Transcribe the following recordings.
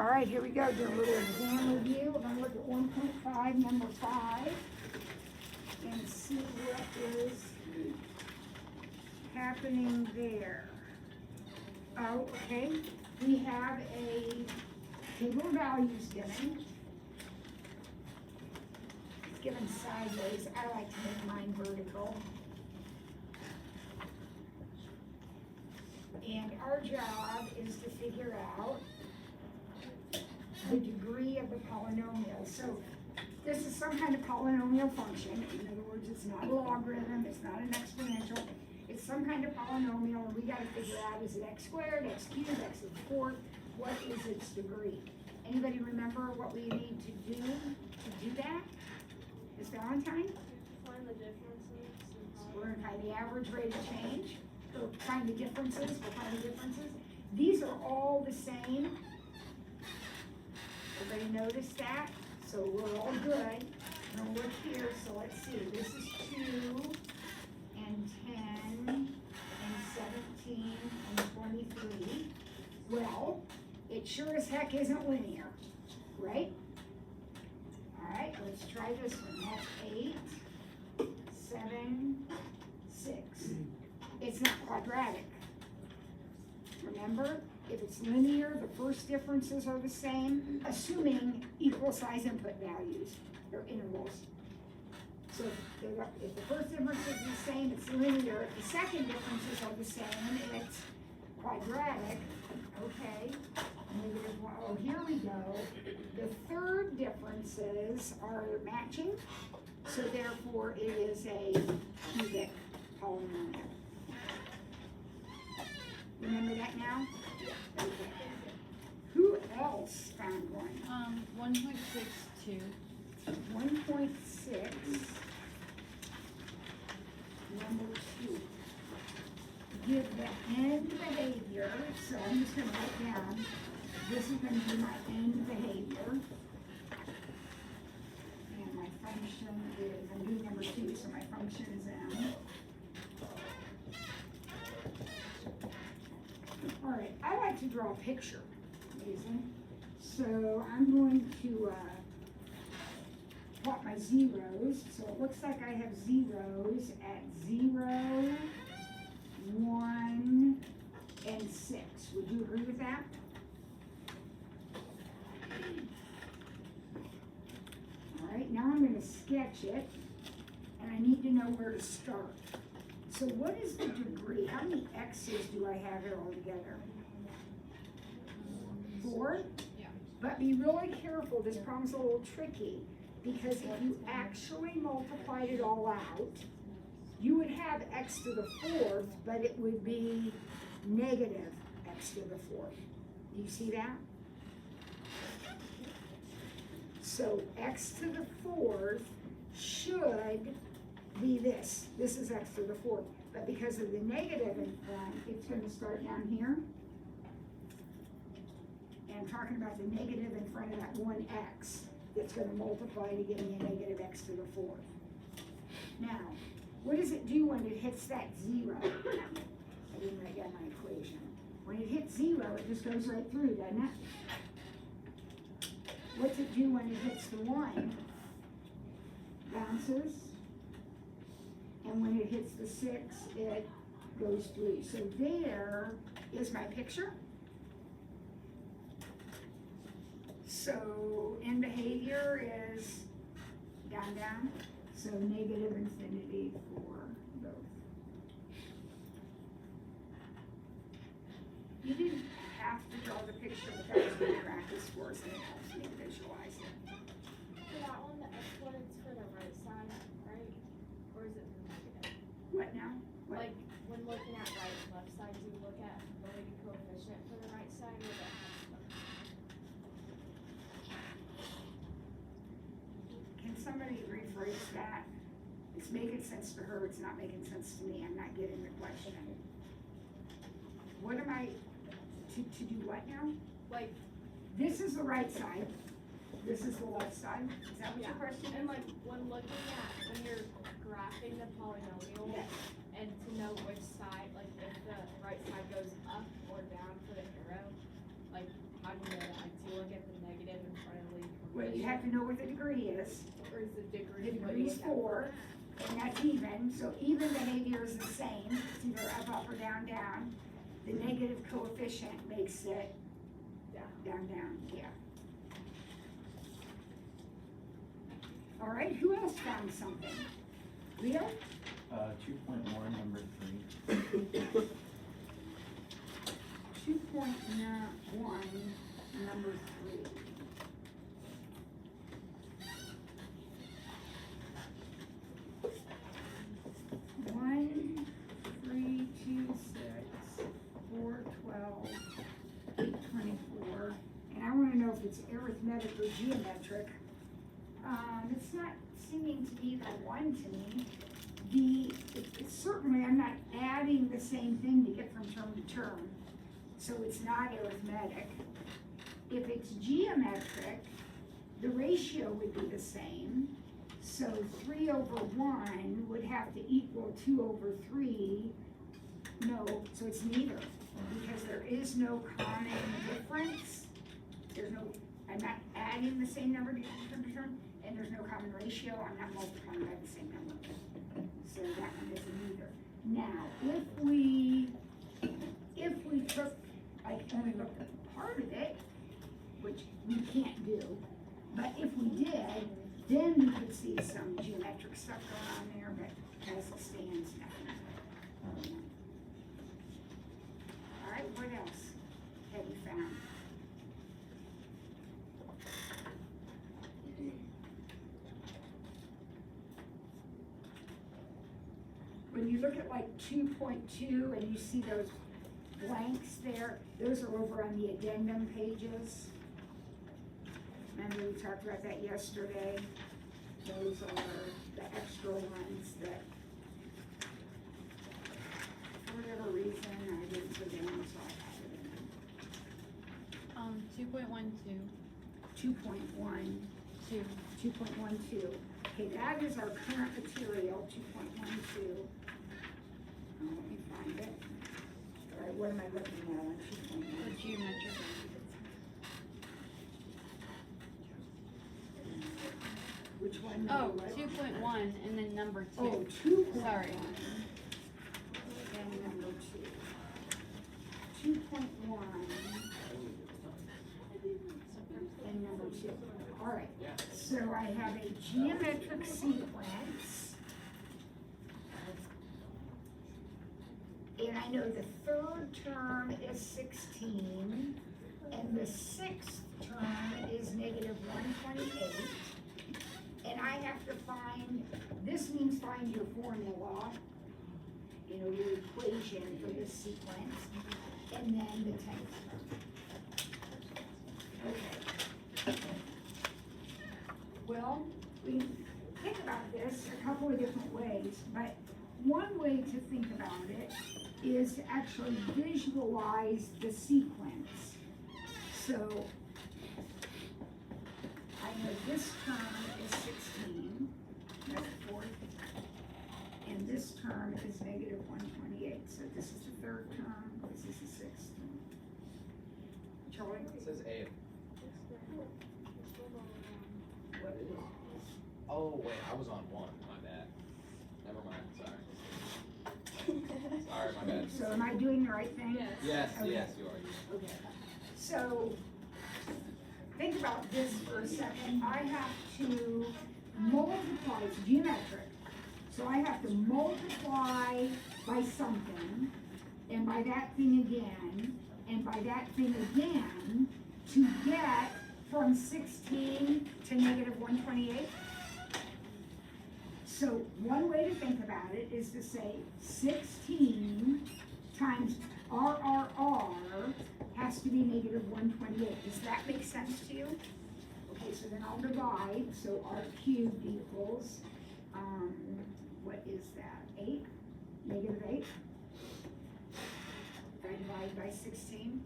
All right, here we go, do a little exam review. We're gonna look at 1.5, number 5, and see what is happening there. Oh, okay, we have a table of values given. It's given sideways. I like to make mine vertical. And our job is to figure out the degree of the polynomial. So this is some kind of polynomial function. In other words, it's not a logarithm, it's not an exponential. It's some kind of polynomial, and we got to figure out, is it x squared, x cubed, x to the fourth? What is its degree? Anybody remember what we need to do that? Is Valentine? Find the differences. We're going to find the average rate of change. Or find the differences. We'll find the differences. These are all the same. Everybody notice that? So we're all good. Now look here, so let's see. This is 2 and 10 and 17 and 23. Well, it sure as heck isn't linear, right? All right, let's try this one. That's 8, 7, 6. It's not quadratic. Remember, if it's linear, the first differences are the same, assuming equal size input values, or intervals. So if the first difference is the same, it's linear. If the second differences are the same, it's quadratic. Okay, -1. Oh, here we go. The third differences are matching, so therefore it is a cubic polynomial. Remember that now? Okay. Who else found one? 1.62. 1.6, number 2. Give the end behavior, so I'm just gonna write down, this is gonna be my end behavior. And my function is, I'm doing number 2, so my function is m. All right, I like to draw a picture, amazing. So I'm going to plot my zeros. So it looks like I have zeros at 0, 1, and 6. Would you agree with that? All right, now I'm going to sketch it, and I need to know where to start. So what is the degree? How many x's do I have here altogether? 4? Yeah. But be really careful, this problem's a little tricky, because if you actually multiplied it all out, you would have x to the 4th, but it would be negative x to the 4th. Do you see that? So x to the 4th should be this. This is x to the 4th. But because of the negative in front, it's going to start down here. And I'm talking about the negative in front of that 1x that's going to multiply to give me a negative x to the 4th. Now, what does it do when it hits that 0? I didn't write down my equation. When it hits 0, it just goes right through, doesn't it? What's it do when it hits the 1? Bounces. And when it hits the 6, it goes through. So there is my picture. So end behavior is down, down. So negative infinity for both. You didn't have to draw the picture, but that was good practice for us, and it helps me visualize it. For that one, the exponent's for the right side, right? Or is it the negative? What now? What? Like, when looking at right and left side, do you look at the weighted coefficient for the right side or the exponent? Can somebody rephrase that? It's making sense to her, it's not making sense to me, I'm not getting the question. What am I, to do what now? Like, This is the right side, this is the left side, is that what your question and is? like, when looking at, when you're graphing the polynomial, Yes. and to know which side, like, if the right side goes up or down for the arrow, like, how do you know that? Like, do you look at the negative in front of the Well, you have to know what the degree is. Or is the degree? The what you degree's look at? 4, and that's even, so even behavior is the same, it's either up, or down, down. The negative coefficient makes it Down. down, yeah. All right, who else found something? Leo? 2.1, number 3. 2.1, number 3. One, 3, 2, 6, 4, 12, 8, 24. And I wanna know if it's arithmetic or geometric. It's not seeming to be the one to me. It's certainly, I'm not adding the same thing to get from term to term, so it's not arithmetic. If it's geometric, the ratio would be the same, so 3 over 1 would have to equal 2 over 3. No, so it's neither, because there is no common difference. There's no, I'm not adding the same number to term, and there's no common ratio, I'm not multiplying by the same number. So that one is a neither. Now, if we took, like, only looked at part of it, which we can't do, but if we did, then we could see some geometric stuff going on there, but as it stands, nothing. All right, what else have you found? When you look at like 2.2 and you see those blanks there, those are over on the addendum pages. Remember we talked about that yesterday? Those are the extra ones that, for whatever reason, I didn't put in, so I added 2.12. 2.1. 2.12. Okay, that is our current material, 2.12. Let me find it. All right, what am I looking at on 2.1? The geometric. Which one? Oh, What? 2.1 and then number 2. Oh, 2. Sorry. And number 2. 2.1 and number 2. All right, so I have a geometric sequence. And I know the third term is 16, and the sixth term is negative 128. And I have to find, this means find your formula, you know, your equation for this sequence, and then the 10th term. Okay. Well, we think about this a couple of different ways, but one way to think about it is to actually visualize the sequence. So, I know this term is 16, that's the fourth, and this term is negative 128, so this is the third term, this is the sixth term. Charlie? It says A. What is it? Oh, wait, I was on 1, my bad. Never mind, sorry. Sorry, my bad. So am I doing the right thing? Yes. Yes, Okay. yes, you are. Okay. So, think about this for a second. I have to multiply, it's geometric. So I have to multiply by something, and by that thing again, and by that thing again, to get from 16 to negative 128. So one way to think about it is to say 16 times RRR has to be negative 128. Does that make sense to you? Okay, so then I'll divide, so R cubed equals, what is that, 8? Negative 8? I divide by 16.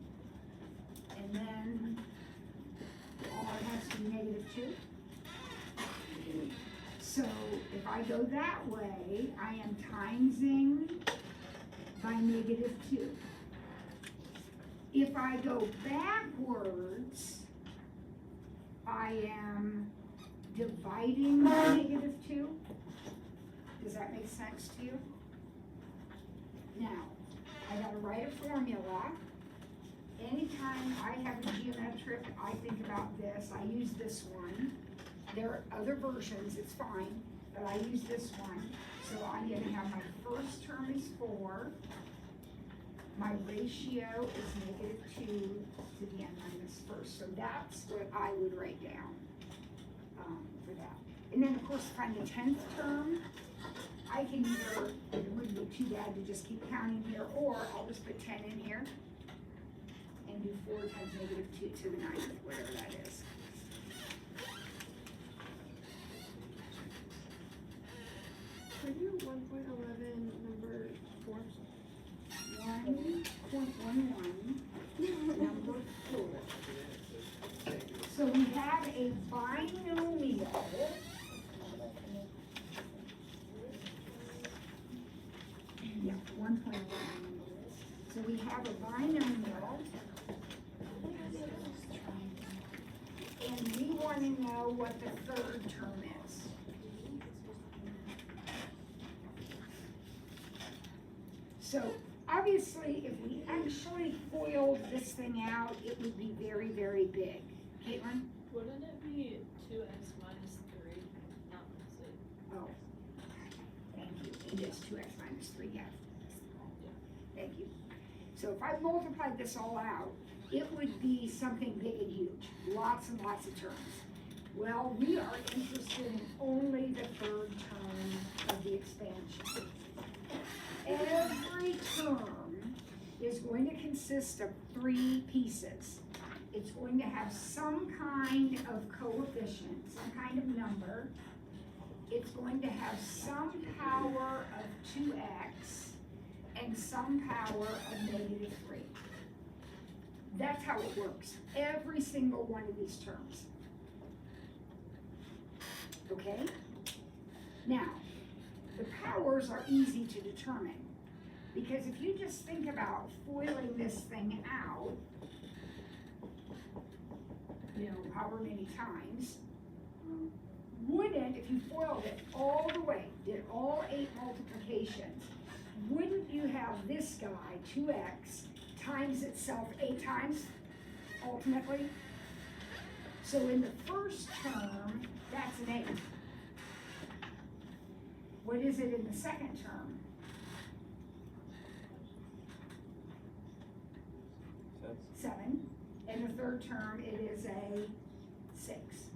And then R has to be negative 2. So if I go that way, I am timesing by negative 2. If I go backwards, I am dividing by -2. Does that make sense to you? Now, I gotta write a formula. Anytime I have a geometric, I think about this, I use this one. There are other versions, it's fine, but I use this one. So I'm gonna have my first term is 4. My ratio is -2 to the n minus first. So that's what I would write down for that. And then, of course, find the 10th term. I can either, it wouldn't be too bad to just keep counting here, or I'll just put 10 in here and do 4 times -2 to the 9th, whatever that is. Could you 1.11 number 4? 1.11, number 4. So we have a binomial. Yeah, 1.11. So we have a binomial. And we want to know what the third term is. So obviously, if we actually FOILed this thing out, it would be very, very big. Caitlin? Wouldn't it be 2x minus 3? Not see. Oh, thank you. It is 2x minus 3, yeah. Thank you. So if I multiplied this all out, it would be something big and huge, lots and lots of terms. Well, we are interested in only the third term of the expansion. Every term is going to consist of 3 pieces. It's going to have some kind of coefficient, some kind of number. It's going to have some power of 2x and some power of -3. That's how it works, every single one of these terms. Okay? Now, the powers are easy to determine, because if you just think about FOILing this thing out, you know, however many times, wouldn't, if you FOILed it all the way, did all 8 multiplications, wouldn't you have this guy, 2x, times itself 8 times, ultimately? So in the first term, that's an 8. What is it in the second term? That's 7. In the third term, it is a 6.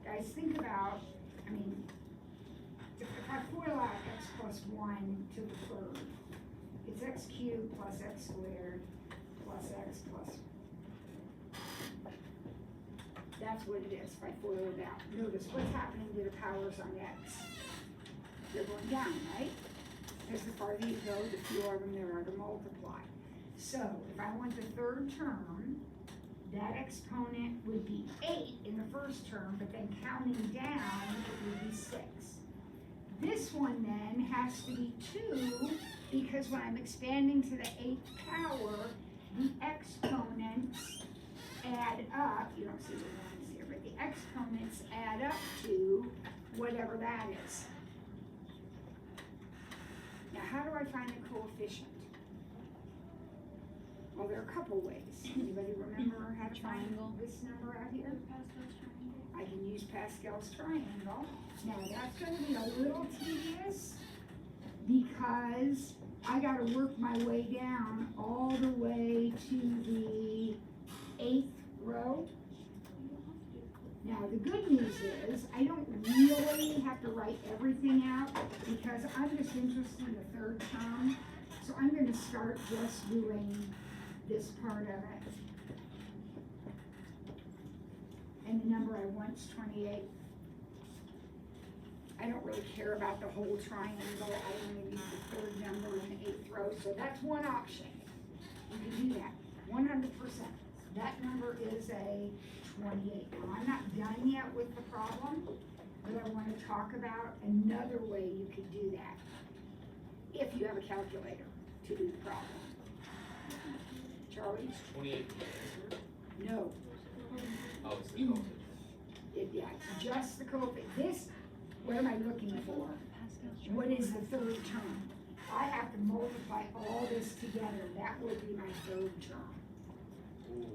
Guys, think about, I mean, if I FOIL out x plus 1 to the third, it's x cubed plus x squared plus x plus. That's what it is if I FOIL it out. Notice what's happening to the powers on x. They're going down, right? Because the farther you go, the fewer of them there are to multiply. So if I want the third term, that exponent would be 8 in the first term, but then counting down, it would be 6. This one then has to be 2, because when I'm expanding to the 8th power, the exponents add up, you don't see the ones here, but the exponents add up to whatever that is. Now, how do I find the coefficient? Well, there are a couple ways. Anybody remember how to find Triangle. this number out here? Pascal's triangle. I can use Pascal's triangle. Now, that's gonna be a little tedious because I gotta work my way down all the way to the 8th row. Now, the good news is I don't really have to write everything out because I'm just interested in the third term. So I'm gonna start just doing this part of it. And the number I want's 28. I don't really care about the whole triangle. I only need the third number in the 8th row, so that's one option. You can do that, 100%. That number is a 28. Now, I'm not done yet with the problem, but I want to talk about another way you could do that. If you have a calculator to do the problem. Charlie? It's 28. No. Oh, it's the coefficient. coefficient, this, what am I looking for? What is the third term? I have to multiply all this together, that would be my third term. Ooh,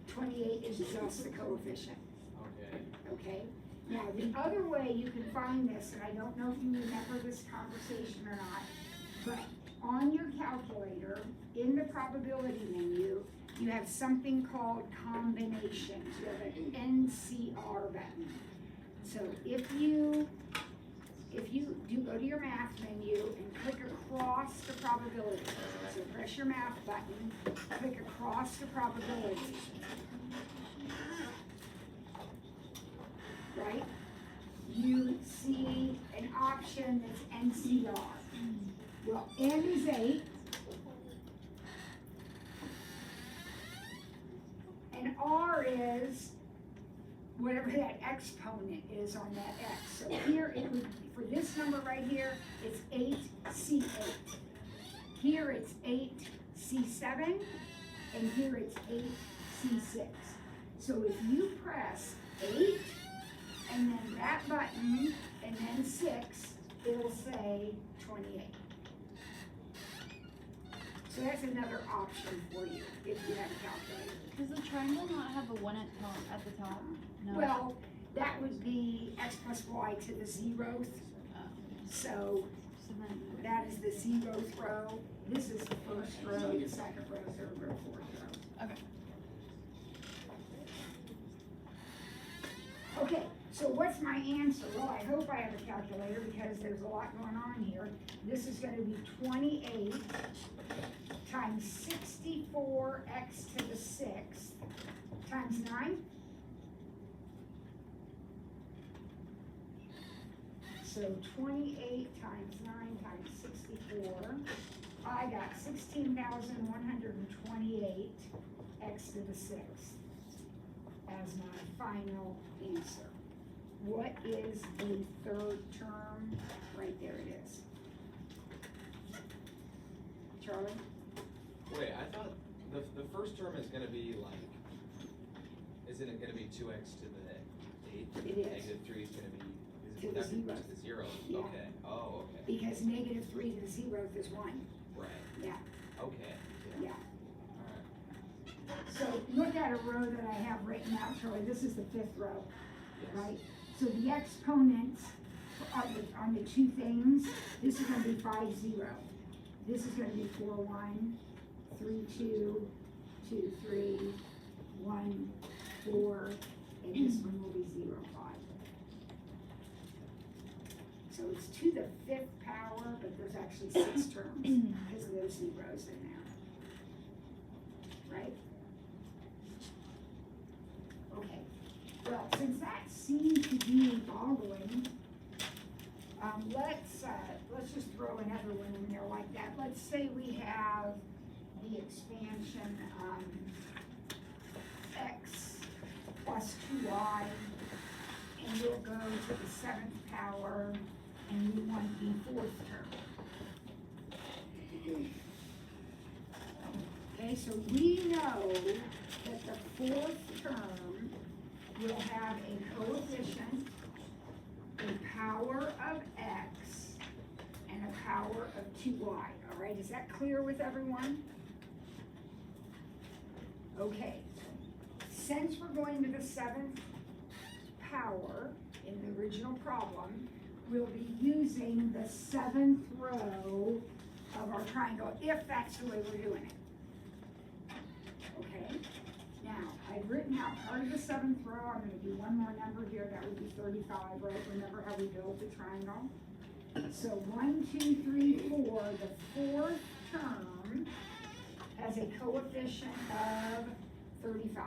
28 is just the coefficient, okay. okay? Now, the other way you can find this, and I don't know if you remember this conversation or not, but on your calculator, in the probability menu, you have something called combinations. You have an NCR button. So if you do go to your math menu and click across the probability, so press your math button, click across the probability. Right? You see an option that's NCR. Well, N is 8. And R is whatever that exponent is on that X. So here it would, for this number right here, it's 8C8. Here it's 8C7, and here it's 8C6. So if you press 8, and then that button, and then 6, it'll say 28. So that's another option for you, if you have a calculator. Does the triangle not have a 1 at the top? No. Well, that would be x plus y to the 0th. So So then, that is the 0th row. This is the first row, the second row, third row, fourth row. okay. Okay, so what's my answer? Well, I hope I have a calculator because there's a lot going on here. This is gonna be 28 times 64x to the 6th times 9. So 28 times 9 times 64, I got 16,128 x to the 6th as my final answer. What is the third term? Right there it is. Charlie? Wait, I thought the first term is gonna be like, isn't it gonna be 2x to the 8? It is. Negative 3 is gonna be, To the that's zero. to the 0, Yeah. okay, oh, okay, Because negative 3 to the 0th is 1. right, Yeah, okay, yeah. alright. So look at a row that I have written out, Charlie. This is the 5th row, Yes. right? So the exponents on the two things, this is gonna be 5, 0. This is gonna be 4, 1, 3, 2, 2, 3, 1, 4, and this one will be 0, 5. So it's to the 5th power, but there's actually 6 terms because of those zeros in there. Right? Okay, well, since that seemed to be boggling, let's just throw another one in there like that. Let's say we have the expansion, x plus 2y, and we'll go to the 7th power, and we want the 4th term. Okay, so we know that the 4th term will have a coefficient, a power of x, and a power of 2y. All right, is that clear with everyone? Okay, since we're going to the 7th power in the original problem, we'll be using the 7th row of our triangle, if that's the way we're doing it. Okay, now, I've written out part of the 7th row. I'm gonna do one more number here, that would be 35, right? Remember how we built the triangle? So 1, 2, 3, 4, the 4th term has a coefficient of 35.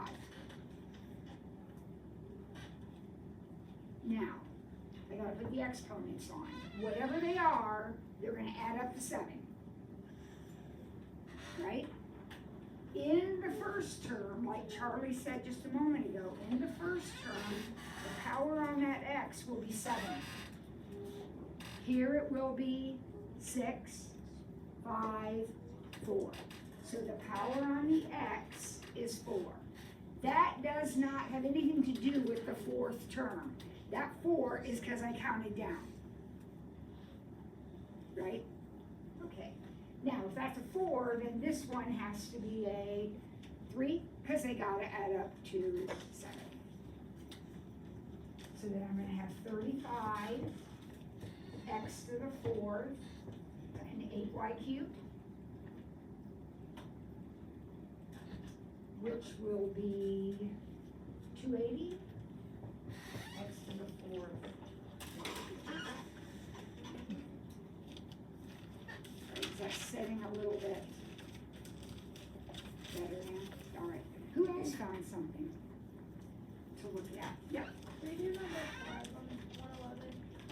Now, I gotta put the exponents on. Whatever they are, they're gonna add up to 7. Right? In the first term, like Charlie said just a moment ago, in the first term, the power on that x will be 7. Here it will be 6, 5, 4. So the power on the x is 4. That does not have anything to do with the 4th term. That 4 is because I counted down. Right? Okay. Now, if that's a 4, then this one has to be a 3, because they gotta add up to 7. So then I'm gonna have 35 x to the 4th and 8y cubed, which will be 280 x to the 4th. Is that setting a little bit better now? All right. Who else found something to look at? Yep. Can we do number 5 on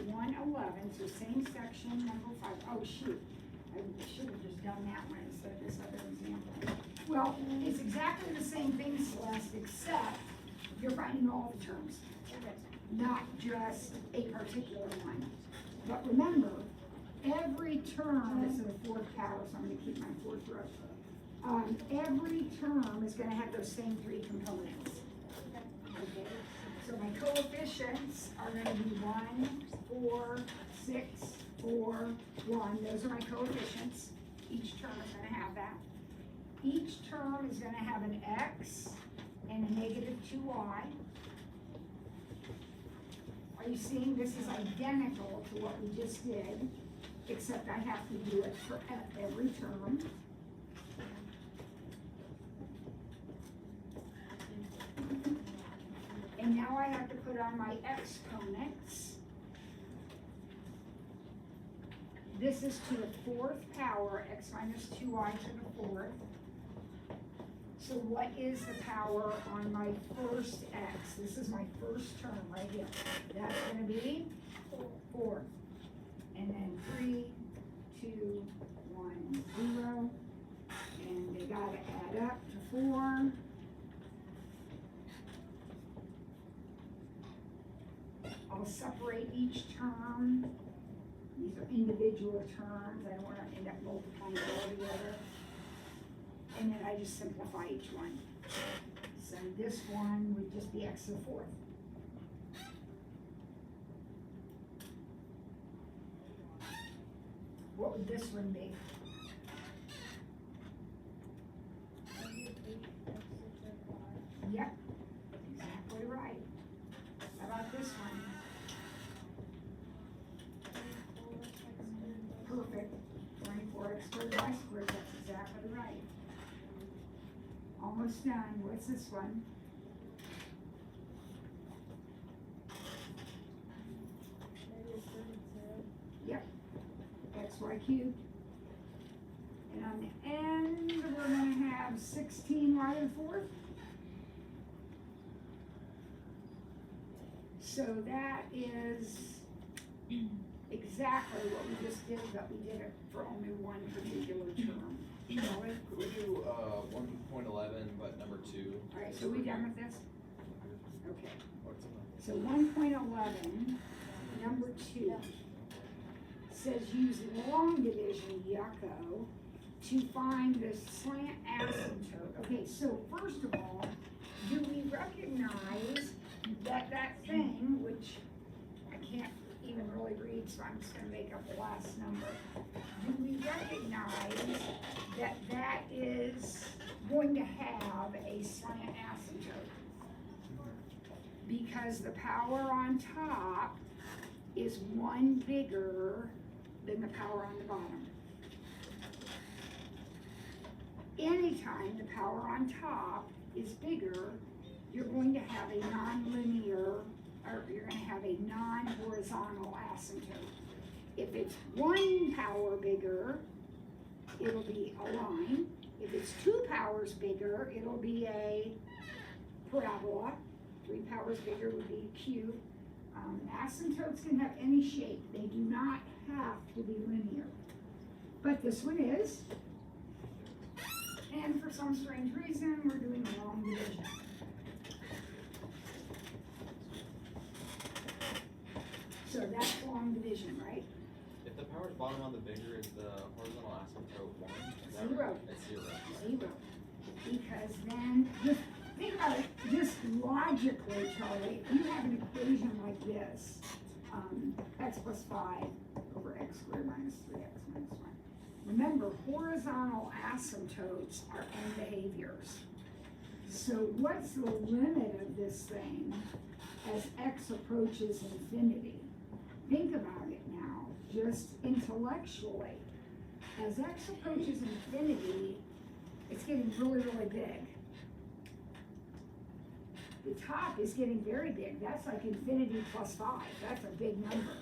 111? 111, so same section, number 5. Oh, shoot. I should have just done that one instead of this other example. Well, it's exactly the same thing, Celeste, except you're finding all the terms, not just a particular one. But remember, every term is in the 4th power, so I'm gonna keep my 4th row. Every term is gonna have those same 3 components. Okay, so my coefficients are gonna be 1, 4, 6, 4, 1. Those are my coefficients. Each term is gonna have that. Each term is gonna have an x and a negative 2y. Are you seeing this is identical to what we just did, except I have to do it for every term. And now I have to put on my exponents. This is to the 4th power, x minus 2y to the 4th. So what is the power on my first x? This is my first term right here. That's gonna be 4. And then 3, 2, 1, 0. And they gotta add up to 4. I'll separate each term. These are individual terms. I don't wanna end up multiplying it all together. And then I just simplify each one. So this one would just be x to the 4th. What would this one be? Yep, exactly right. How about this one? Perfect. 24x squared y squared, that's exactly right. Almost done. What's this one? Yep. xy cubed. And on the end, we're gonna have 16y to the 4th. So that is exactly what we just did, but we did it for only one particular term. Shall we? Could we do, 1.11, but number 2? All right, so we done with this? Okay. What's in So 1.11, number 2, says use long division, yucko, to find the slant asymptote. Okay, so first of all, do we recognize that that thing, which I can't even really read, so I'm just gonna make up the last number. Do we recognize that that is going to have a slant asymptote? Because the power on top is 1 bigger than the power on the bottom. Anytime the power on top is bigger, you're going to have a nonlinear, or you're gonna have a non-horizontal asymptote. If it's 1 power bigger, it'll be a line. If it's 2 powers bigger, it'll be a parabola. 3 powers bigger would be a cube. Asymptotes can have any shape. They do not have to be linear. But this one is. And for some strange reason, we're doing a long division. So that's long division, right? If the power's bottom on the bigger, is the horizontal asymptote 1? Is that 0. right? It's 0. 0. Because then, just think about it, just logically, Charlie, if you have an equation like this, x plus 5 over x squared minus 3x minus 1. Remember, horizontal asymptotes are end behaviors. So what's the limit of this thing as x approaches infinity? Think about it now, just intellectually. As x approaches infinity, it's getting really, really big. The top is getting very big. That's like infinity plus 5. That's a big number.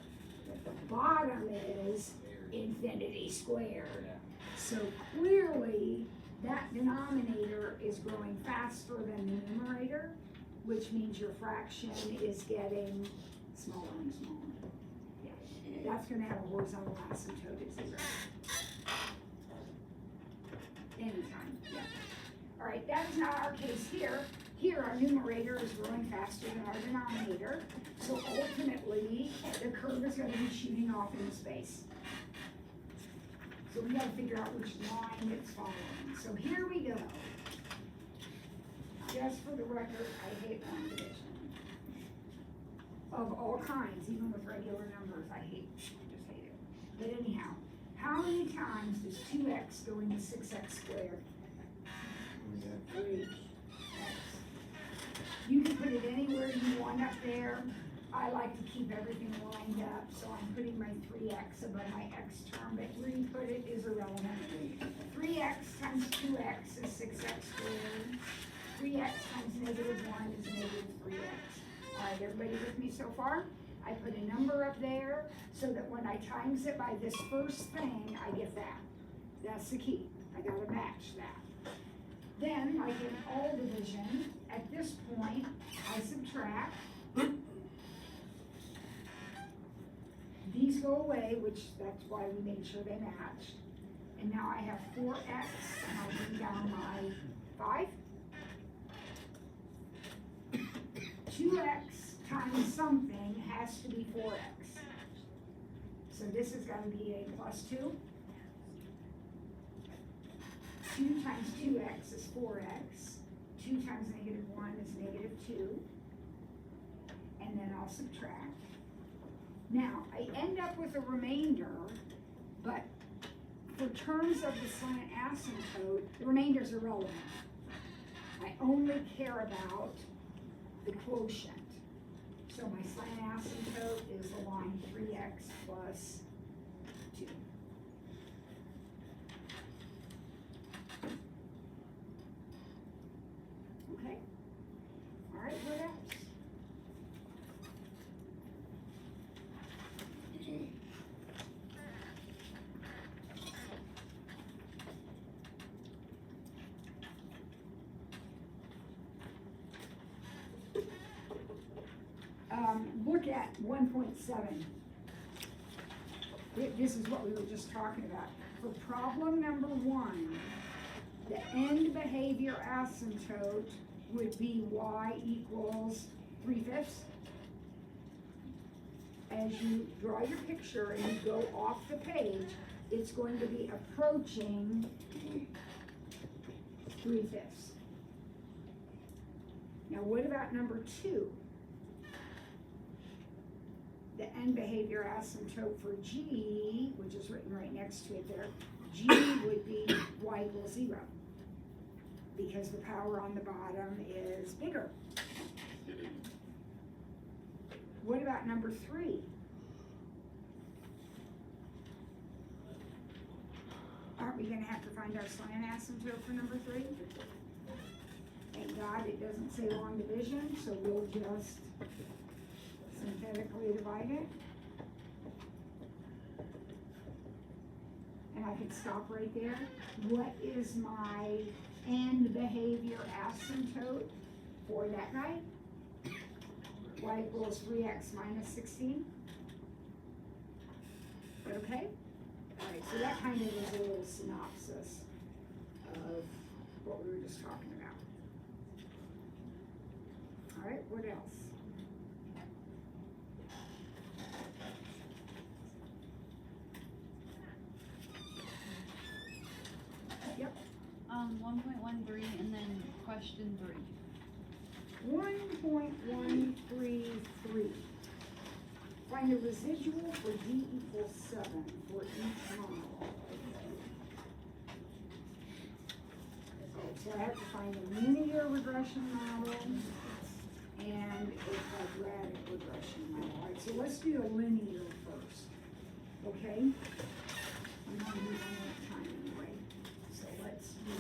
But the bottom is infinity squared. Yeah. So clearly, that denominator is growing faster than the numerator, which means your fraction is getting smaller and smaller. Yeah, that's gonna have a horizontal asymptote at 0. Anytime, yeah. All right, that is not our case here. Here, our numerator is growing faster than our denominator, so ultimately, the curve is gonna be shooting off into space. So we gotta figure out which line it's following. So here we go. Just for the record, I hate long division. Of all kinds, even with regular numbers, I just hate it. But anyhow, how many times does 2x go into 6x squared? 3x. You can put it anywhere you want up there. I like to keep everything lined up, so I'm putting my 3x above my x term, but where you put it is irrelevant. 3x times 2x is 6x squared. 3x times negative 1 is negative 3x. All right, everybody with me so far? I put a number up there so that when I times it by this first thing, I get that. That's the key. I gotta match that. Then, like in all division, at this point, I subtract. These go away, which that's why we made sure they matched. And now I have 4x, and I'll bring down my 5. 2x times something has to be 4x. So this is gonna be a plus 2. 2 times 2x is 4x. 2 times negative 1 is negative 2. And then I'll subtract. Now, I end up with a remainder, but for terms of the slant asymptote, the remainders are irrelevant. I only care about the quotient. So my slant asymptote is the line 3x plus 2. Okay? All right, what else? Look at 1.7. This is what we were just talking about. For problem number 1, the end behavior asymptote would be y equals 3/5. As you draw your picture and you go off the page, it's going to be approaching 3/5. Now what about number 2? The end behavior asymptote for G, which is written right next to it there, G would be y equals 0, because the power on the bottom is bigger. What about number 3? Aren't we gonna have to find our slant asymptote for number 3? Thank God it doesn't say long division, so we'll just synthetically divide it. And I could stop right there. What is my end behavior asymptote for that guy? Y equals 3x minus 16. Okay? Alright, so that kind of is a little synopsis of what we were just talking about. Alright, what else? Yep. 1.13 and then question 3. 1.13 2.133. Find the residual for D equals 7 for each model. Okay, so I have to find a linear regression model and a quadratic regression model. All right, so let's do a linear first, okay? I'm gonna do one more time anyway, so let's do.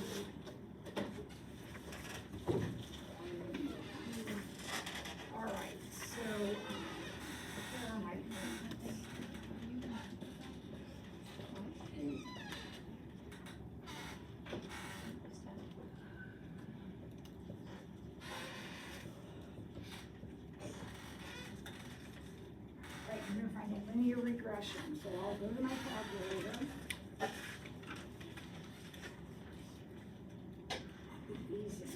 All right, so, where am I? Right, I'm gonna find a linear regression, so I'll go to my calculator. Put these in.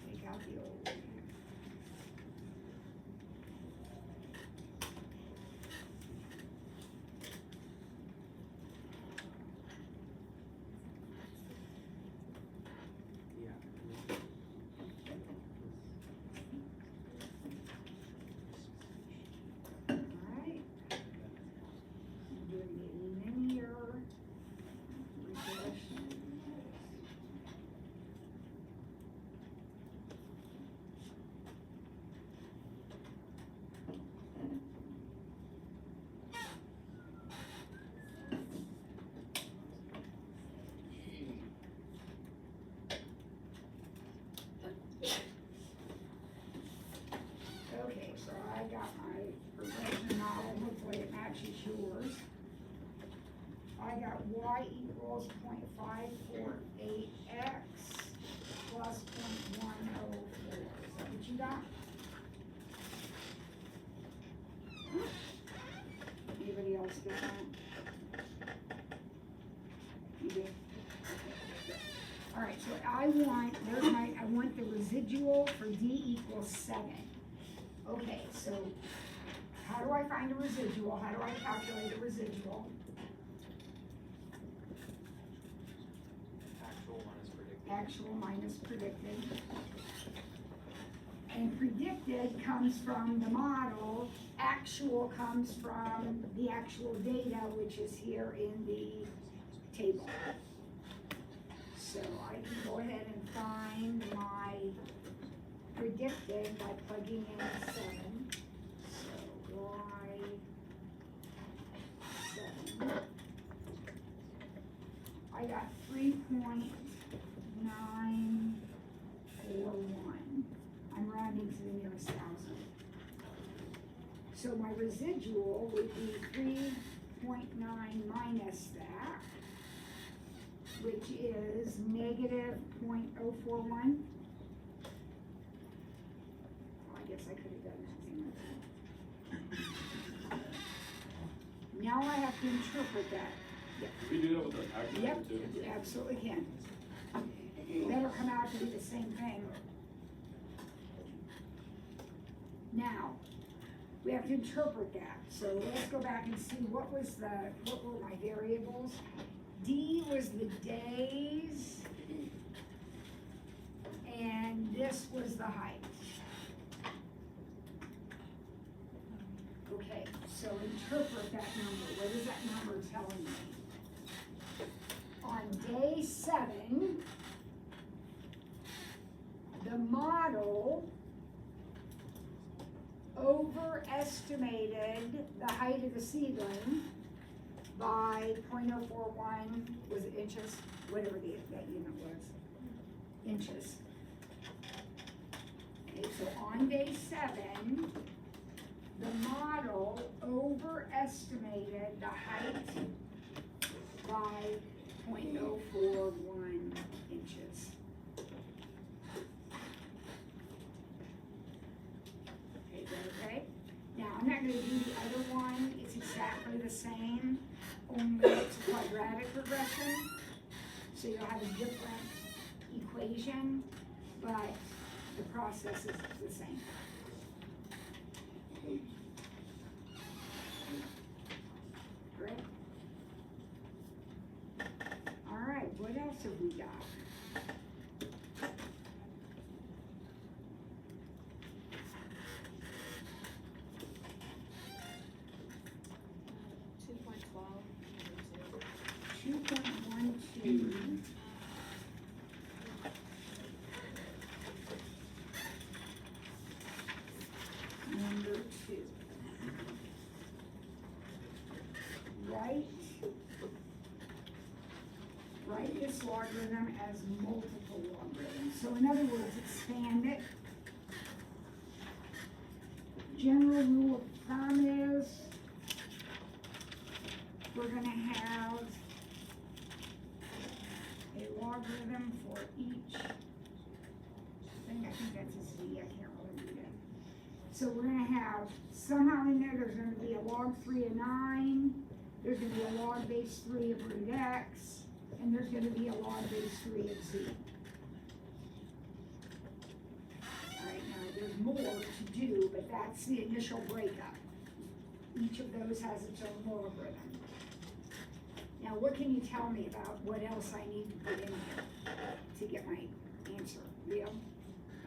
Take out the old one. Alright. I'm doing a linear regression. Okay, so I got my regression model, hopefully it matches yours. I got y equals 0.548x plus 0.104. Is that what you got? Anybody else get that? You did? All right, so I want the residual for D equals 7. Okay, so how do I find a residual? How do I calculate a residual? Actual minus predicted. Actual minus predicted. And predicted comes from the model, actual comes from the actual data, which is here in the table. So I can go ahead and find my predicted by plugging in 7. So y7. I got 3.941. I'm rounding to the nearest thousand. So my residual would be 3.9 minus that, which is negative 0.041. I guess I could have done that. Now I have to interpret that. We do that with the actual Yep, too. you absolutely can. That'll come out to be the same thing. Now, we have to interpret that. So let's go back and see what were my variables? D was the days, and this was the height. Okay, so interpret that number. What is that number telling me? On day 7, the model overestimated the height of the seedling by 0.041, was it inches? Whatever that unit was, inches. Okay, so on day 7, the model overestimated the height by 0.041 inches. Okay, is that okay? Now, I'm not gonna do the other one, it's exactly the same, only it's a quadratic regression. So you'll have a different equation, but the process is the same. Correct? have we got? Two point 2.12. Number 2. Write this logarithm as multiple logarithms. So in other words, expand it. General rule of thumb is we're gonna have a logarithm for each thing. I think that's a z, I can't really read it. So we're gonna have, somehow in there's gonna be a log 3 of 9, there's gonna be a log base 3 of root x, and there's gonna be a log base 3 of z. Alright, now there's more to do, but that's the initial breakup. Each of those has its own logarithm. Now, what can you tell me about what else I need to put in here to get my answer? Leo?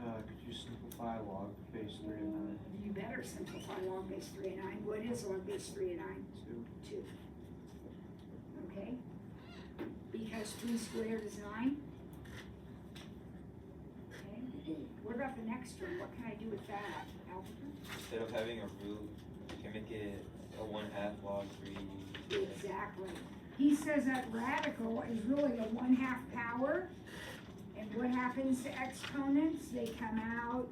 Could you simplify log base 3 of 9? You better simplify log base 3 of 9. What is log base 3 of 9? 2. Okay? Because 3 squared is 9. Okay? What about the next one? What can I do with that? Algebra? Instead of having a root, you can make it a 1/2 log 3. Exactly. He says that radical is really a 1/2 power. And what happens to exponents? They come out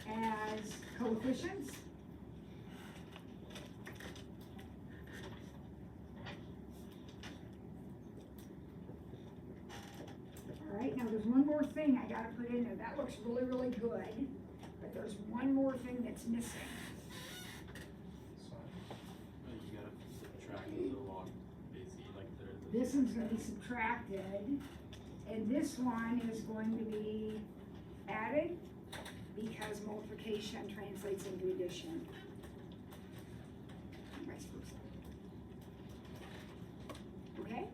as coefficients. All right, now there's one more thing I gotta put in there. That looks really, really good, but there's one more thing that's missing. You gotta subtract the log base, like This one's gonna be subtracted, and this one is going to be added because multiplication translates into addition. And vice versa. Okay?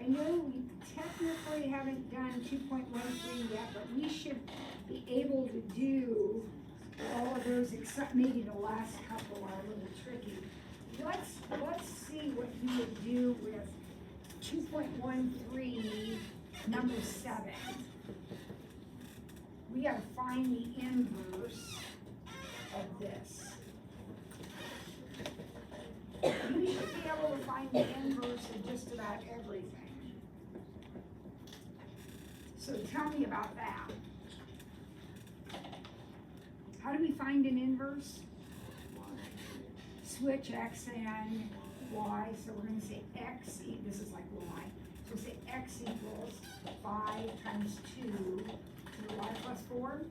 I know we technically haven't done 2.13 yet, but we should be able to do all of those except maybe the last couple are a little tricky. Let's see what you would do with 2.13, number 7. We gotta find the inverse of this. You should be able to find the inverse of just about everything. So tell me about that. How do we find an inverse? Switch x and y, so we're gonna say x, this is like y. So we'll say x equals 5 times 2 to the y plus 4.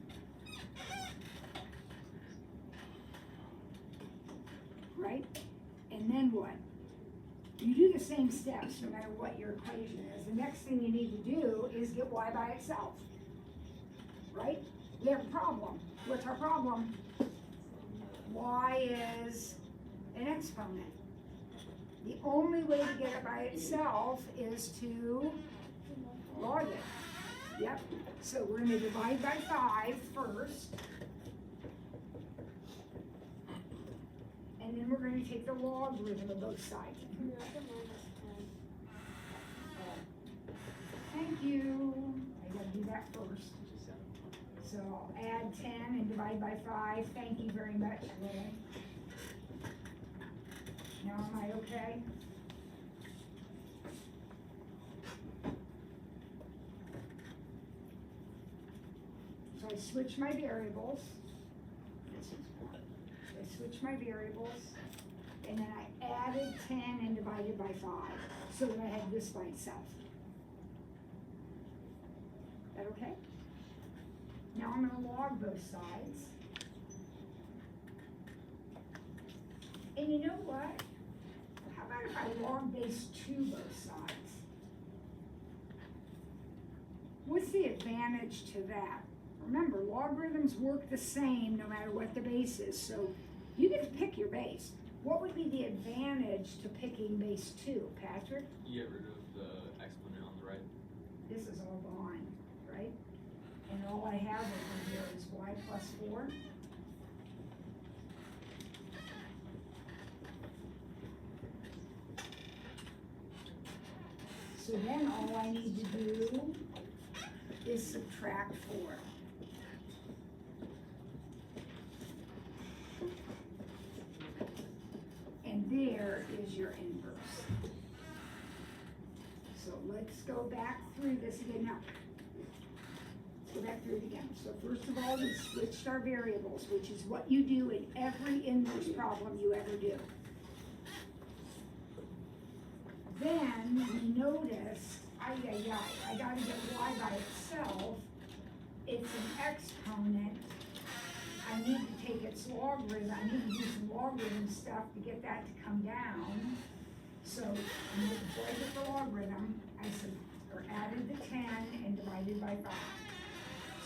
Right? And then what? You do the same steps no matter what your equation is. The next thing you need to do is get y by itself. Right? We have a problem. What's our problem? Y is an exponent. The only way to get it by itself is to log it. Yep. So we're going to divide by 5 first. And then we're going to take the logarithm of both sides. Thank you. I gotta do that first. So I'll add 10 and divide by 5. Thank you very much, Lily. Now am I okay? So I switch my variables. I switch my variables, and then I added 10 and divided by 5, so that I had this by itself. That okay? Now I'm gonna log both sides. And you know what? How about if I log base 2 both sides? What's the advantage to that? Remember, logarithms work the same no matter what the base is, so you get to pick your base. What would be the advantage to picking base 2, Patrick? You get rid of the exponent on the right. This is all gone, right? And all I have over here is y plus 4. So then all I need to do is subtract 4. And there is your inverse. So let's go back through this again now. Let's go back through it again. So first of all, we switched our variables, which is what you do in every inverse problem you ever do. Then we noticed, I gotta get y by itself. It's an exponent. I need to take its logarithm. I need to do some logarithm stuff to get that to come down. So before I get the logarithm, added the 10 and divided by 5.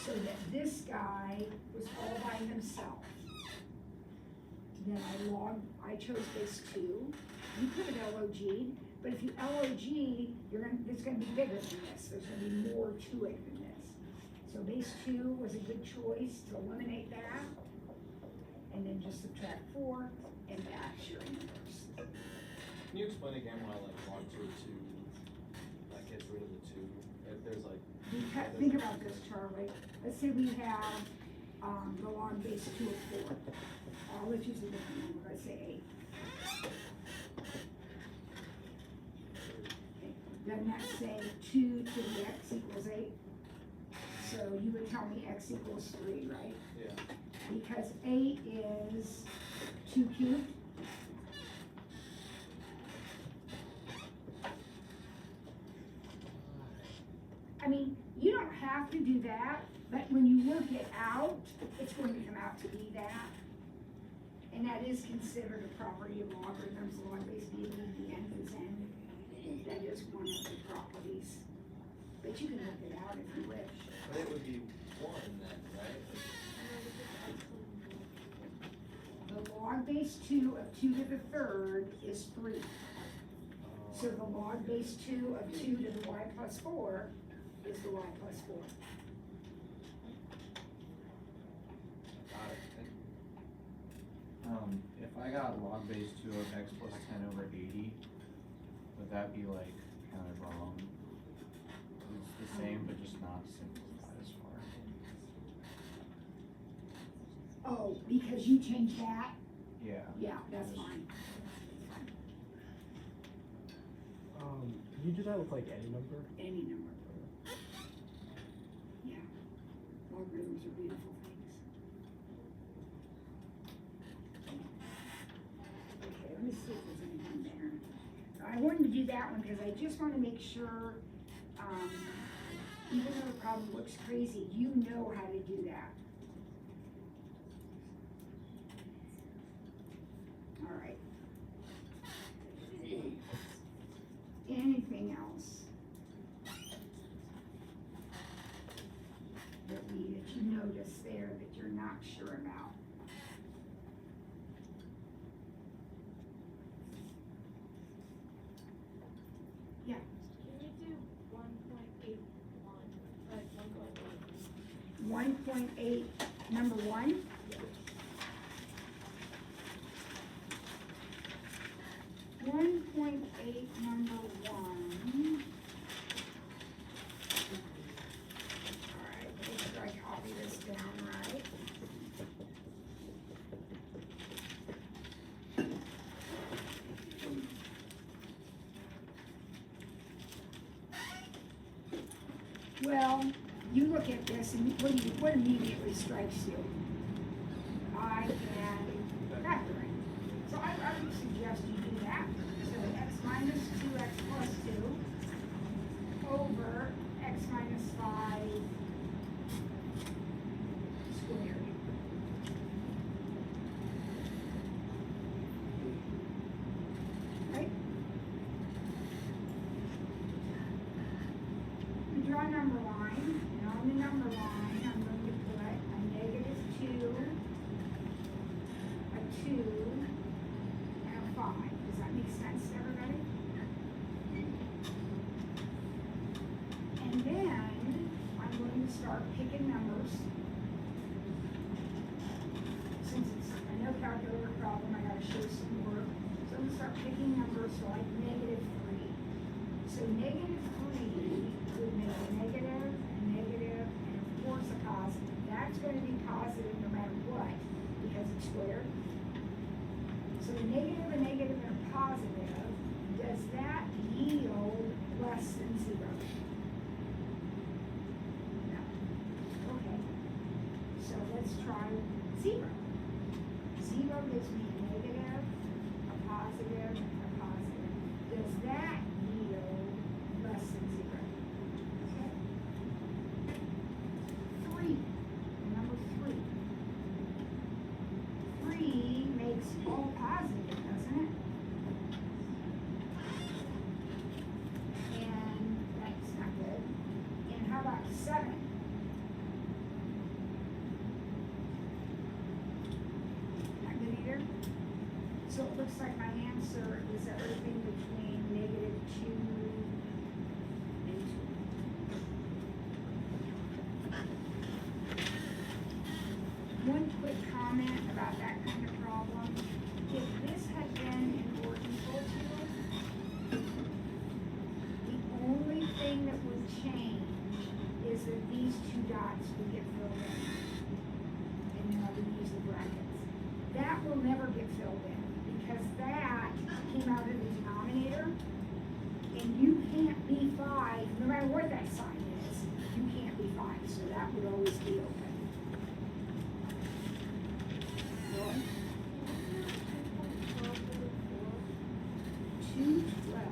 So that this guy was all by himself. Then I chose base 2. You could have LOG'd, but if you LOG, it's gonna be bigger than this. There's gonna be more to it than this. So base 2 was a good choice to eliminate that. And then just subtract 4, and that's your inverse. Can you explain again why like log 2 of 2, like gets rid of the 2? If there's like. Think about this, Charlie. Let's say we have, the log base 2 of 4. Let's use a different number, let's say 8. Okay. Then let's say 2 to the x equals 8. So you would tell me x equals 3, right? Yeah. Because 8 is 2 cubed. I mean, you don't have to do that, but when you work it out, it's going to come out to be that. And that is considered a property of logarithms, log base b to the nth is n. That is one of the properties. But you can work it out if you wish. But it would be 1 then, right? The log base 2 of 2 to the third is 3. So the log base 2 of 2 to the y plus 4 is the y plus 4. Got it. If I got log base 2 of x plus 10 over 80, would that be like kind of wrong? It's the same, but just not simplified as far. Oh, because you changed that? Yeah. Yeah, that's fine. Can you do that with like any number? Any number. Yeah. Logarithms are beautiful things. Okay, let me see if there's anything there. I wanted to do that one because I just want to make sure, even though the problem looks crazy, you know how to do that. All right. Anything else that you notice there that you're not sure about? Yeah. Can we do 1.81, like 1.8? 1.8, number 1? Yeah. 1.8, number 1. Alright, make sure I copy this down right. Well, you look at this and what immediately strikes you? I can factor in. So I would suggest you do that. So x minus 2x plus 2 over x minus 5 picking numbers. Since it's a no calculator problem, I gotta show some work. So I'm gonna start picking numbers, so like -3. So -3 would make a negative, and of course a positive. That's gonna be positive no matter what, because it's squared. So a negative, and a positive, does that yield less than 0? No. Okay. So let's try 0. 0 gives me a negative, a positive, a positive. Does that yield less than 0? Okay. 3, number 3. 3 makes all positive, doesn't it? And that's not good. And how about 7? Not good either. So it looks like my answer is everything between -2 and 2. One quick comment about that kind of problem. If this had been an or equal to, the only thing that would change is that these 2 dots would get filled in. And then I would use the brackets. That will never get filled in because that came out of the denominator. And you can't be 5, no matter what that sign is, you can't be 5, so that would always be open. Roy? 212.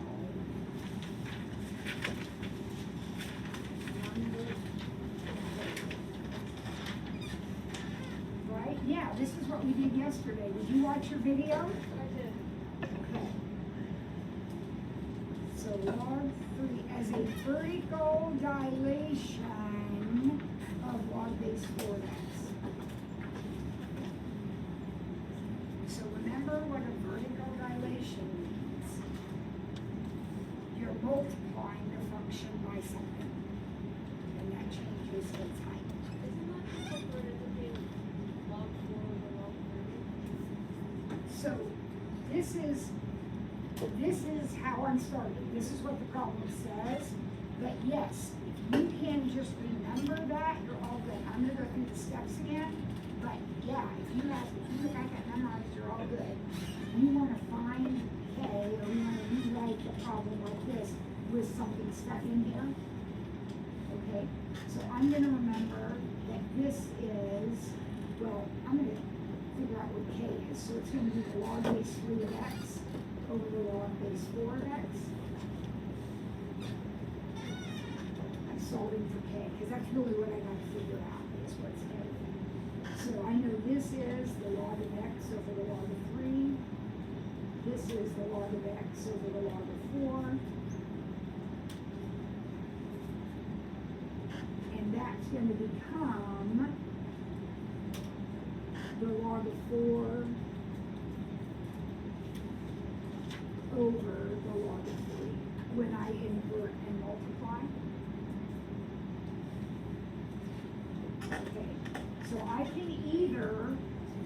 Right? Yeah, this is what we did yesterday. Did you watch your video? I did. Okay. So log 3 as a vertical dilation of log base 4x. So remember what a vertical dilation means. You're multiplying the function by something, and that changes its height. Isn't that separated to be log 4 over log 30? So this is how I'm starting. This is what the problem says. But yes, if you can just remember that, you're all good. I'm gonna go through the steps again. But yeah, if you got that memorized, you're all good. You wanna find K, or you wanna rewrite the problem like this with something stuck in here. Okay, so I'm gonna remember that this is, well, I'm gonna figure out what K is. So it's gonna be the log base 3 of x over the log base 4 of x. I'm solving for K, because that's really what I gotta figure out, is what's K. So I know this is the log of x over the log of 3. This is the log of x over the log of 4. And that's gonna become the log of 4 over the log of 3 when I invert and multiply. Okay, so I can either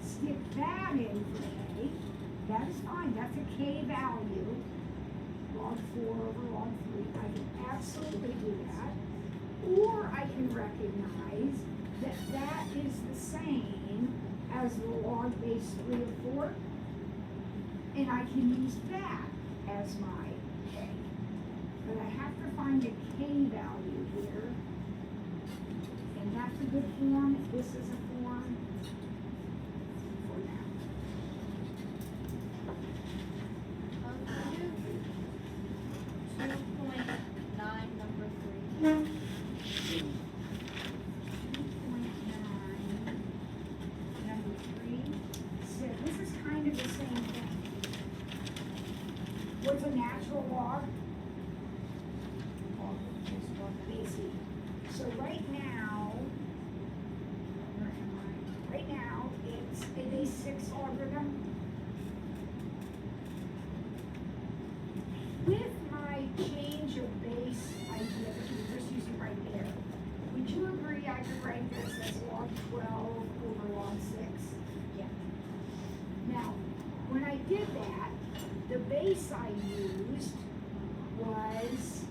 stick that in for K, that is fine, that's a K value, log 4 over log 3, I can absolutely do that. Or I can recognize that that is the same as the log base 3 of 4, and I can use that as my K. But I have to find a K value here, and that's a good form. This is a form for that. Can you 2.9 number 3? 2.9, number 3. So this is kind of the same thing. What's a natural log? Basic. So right now, where am I? Right now, it's a base 6 logarithm. With my change of base idea that we were just using right there, would you agree I could write did that, the base I used was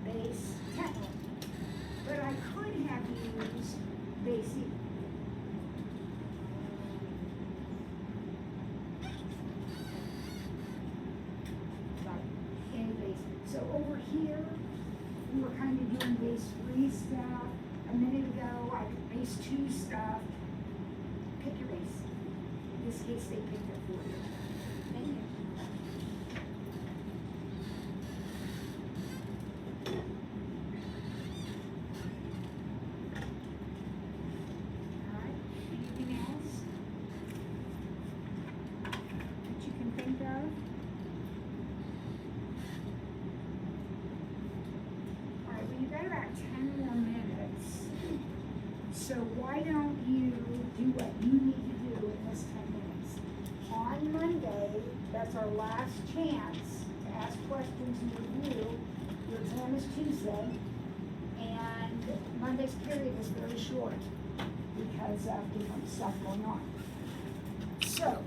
base 10. But I could have used base E. But any base. So over here, we were kind of doing base 3 stuff. A minute ago, I did base 2 stuff. Pick your base. In this case, they picked it for you. Thank you. Alright, anything else? That you can think of? Alright, well, you got about 10 more minutes. So why don't you do what you need to do in this 10 minutes? On Monday, that's our last chance to ask questions and review. Your exam is Tuesday, and Monday's period is very short because of different stuff going on. So,